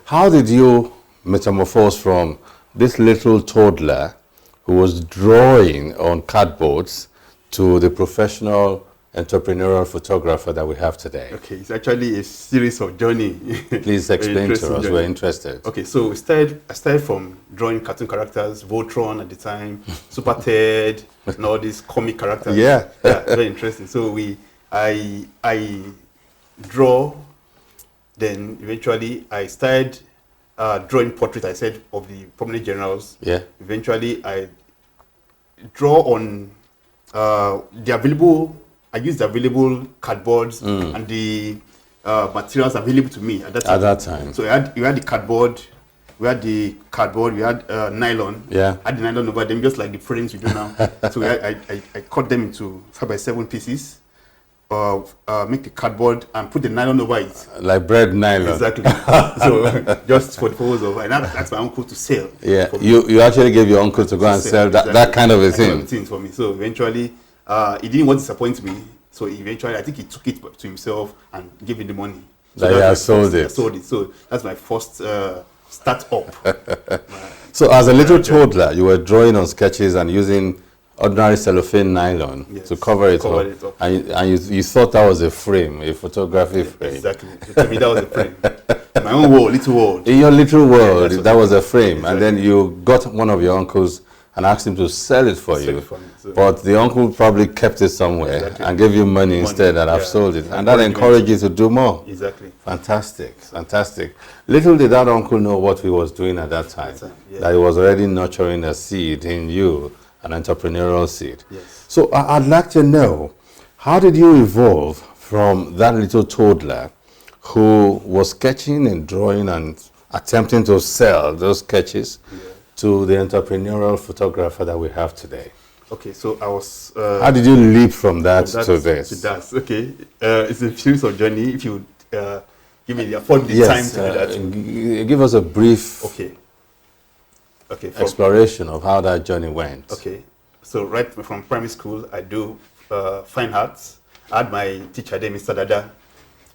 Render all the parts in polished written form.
How did you metamorphose from this little toddler who was drawing on cardboards to the professional entrepreneurial photographer that we have today? Okay, it's actually a series of journey. Please explain to us. Journey. We're interested. Okay, so I started from drawing cartoon characters, Voltron at the time, Super Ted, and all these comic characters. Yeah. Very interesting. So I draw, then eventually I started drawing portraits, I said, of the prominent generals. Yeah. Eventually I draw on the available, I used the available cardboards and the materials available to me at that time. At that time. So we had the cardboard, we had nylon. Yeah. I had the nylon over them, just like the frames we do now. So I cut them into 5x7 pieces, make the cardboard and put the nylon over it. Like bread nylon. Exactly. So just for the purpose of, and that's my uncle to sell. Yeah. You actually gave your uncle to go and sell that kind of a thing. Kind of thing for me. So eventually, he didn't want to disappoint me. So eventually, I think he took it to himself and gave me the money. So that he has sold it. I sold it. So that's my first start up. So as a little toddler, you were drawing on sketches and using ordinary cellophane nylon to cover it up. And you thought that was a frame, a photography frame. Exactly. To me, that was a frame. My own world, little world. In your little world, that was a frame. Exactly. And then you got one of your uncles and asked him to sell it for you. So but the uncle probably kept it somewhere and gave you money instead, and I've sold it. And that encouraged you to do more. Exactly. Fantastic, fantastic. Little did that uncle know what he was doing at that time. That he was already nurturing a seed in you, an entrepreneurial seed. Yes. So I'd like to know, how did you evolve from that little toddler who was sketching and drawing and attempting to sell those sketches to the entrepreneurial photographer that we have today? Okay, so I was... how did you leap from that to this? To that, okay. It's a series of journey. If you give me the time to do that. Give us a brief okay, exploration of how that journey went. Okay, so right from primary school, I do fine arts. I had my teacher there, Mr. Dada,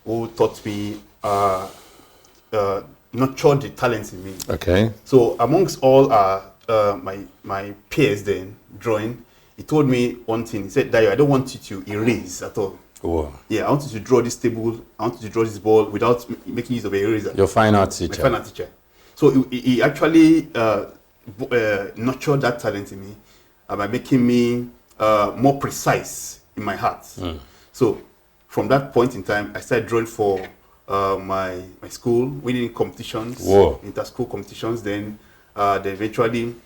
who taught me, nurtured the talents in me. Okay. So amongst all my peers then, drawing, he told me one thing. He said, Dayo, I don't want you to erase at all. Whoa. Yeah, I want you to draw this table, I want you to draw this ball without making use of an eraser. Your fine art teacher. My fine art teacher. So he actually nurtured that talent in me by making me more precise in my heart. So from that point in time, I started drawing for my school, winning competitions, inter-school competitions. Then eventually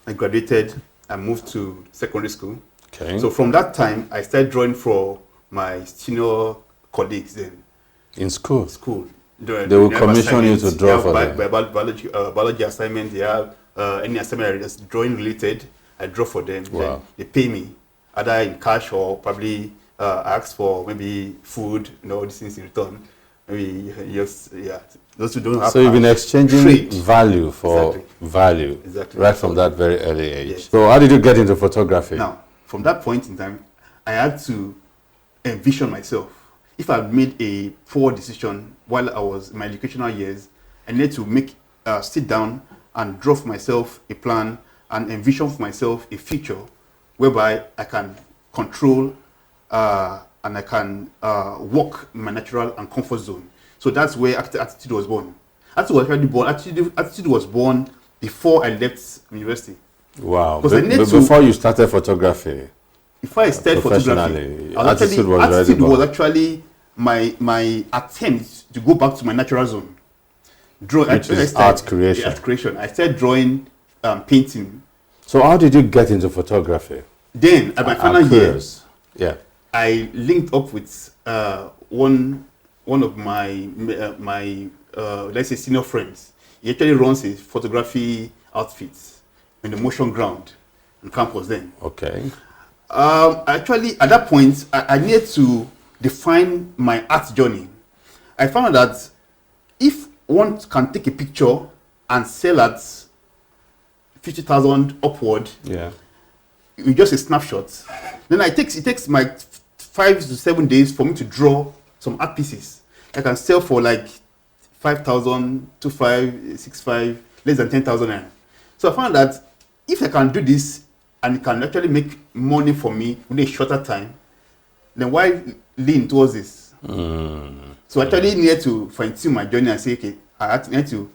I graduated and moved to secondary school. Okay. So from that time, I started drawing for my senior colleagues then. In school? School. They will commission you to draw for them. Biology assignment, they have any assignment that's drawing related, I draw for them. Wow. Then they pay me, either in cash or probably ask for maybe food, these things in return. Maybe those who don't have. So you've been exchanging trade. value for value, right from that very early age. Yes. So how did you get into photography? Now, from that point in time, I had to envision myself. If I made a poor decision while I was in my educational years, I needed to sit down and draw for myself a plan and envision for myself a future whereby I can control and I can walk in my natural and comfort zone. So that's where Attitude was born. Attitude was born before I left university. Wow. Before you started photography? Before I started photography, Attitude was actually my attempt to go back to my natural zone. Art creation. Art creation. I started drawing, painting. So how did you get into photography? Then, at my final year, I linked up with one of my let's say senior friends. He actually runs a photography outfit in the Motion Ground on campus then. Okay. Actually, at that point, I needed to define my art journey. I found that if one can take a picture and sell at 50,000 upward, with just a snapshot, then it takes my 5 to 7 days for me to draw some art pieces. I can sell for like 5,000, 25, 65, less than 10,000 naira. So I found that if I can do this and it can actually make money for me in a shorter time, then why lean towards this? So I actually needed to fine-tune my journey and say, okay, I need to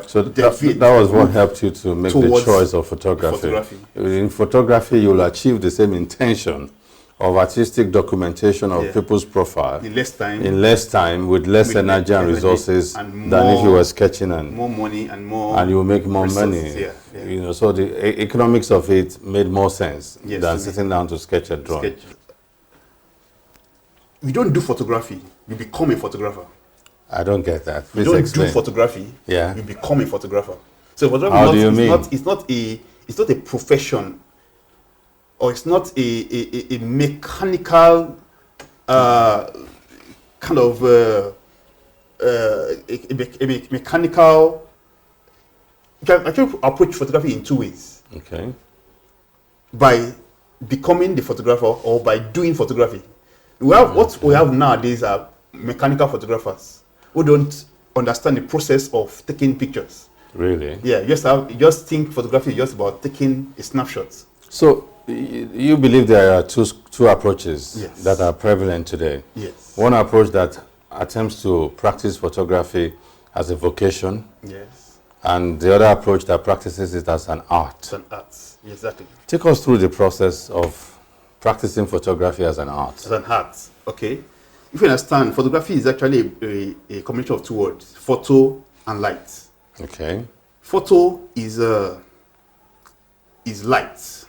so that was what helped you to make the choice of photography. In photography, you'll achieve the same intention of artistic documentation of people's profile in less time, with less energy and resources than if you were sketching and more money and you will make more money. You know, so the economics of it made more sense than sitting down to sketch a drawing. You don't do photography, you become a photographer. I don't get that. Please you don't explain. do photography, you become a photographer. So photography How do you mean? It's not a profession, or it's not a mechanical kind of a mechanical. You can actually approach photography in two ways. Okay. By becoming the photographer or by doing photography. What we have nowadays are mechanical photographers who don't understand the process of taking pictures. Really? Yeah, you just think photography is just about taking a snapshot. So you believe there are two approaches that are prevalent today. Yes. One approach that attempts to practice photography as a vocation. Yes. And the other approach that practices it as an art. It's an art. Exactly. Take us through the process of practicing photography as an art. As an art. Okay. If you understand, photography is actually a combination of two words: photo and light. Okay. Photo is light.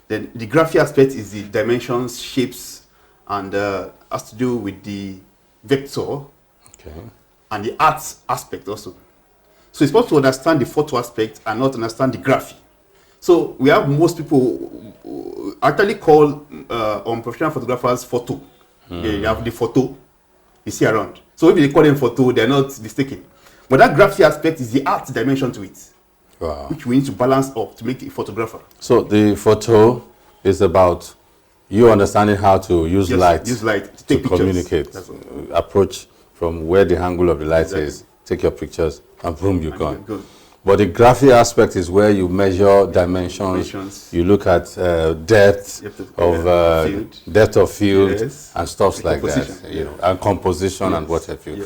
Then the graphic aspect is the dimensions, shapes, and has to do with the vector. Okay. And the art aspect also. So it's supposed to understand the photo aspect and not understand the graphic. So we have most people who actually call professional photographers photo. They have the photo you see around. So if they call them photo, they're not mistaken. But that graphic aspect is the art dimension to it. Wow. Which we need to balance up to make a photographer. So the photo is about you understanding how to use light to communicate, approach from where the angle of the light is, take your pictures, and boom, you're gone. Good. But the graphic aspect is where you measure dimensions. You look at depth of field, and stuff like that, and composition and what have you.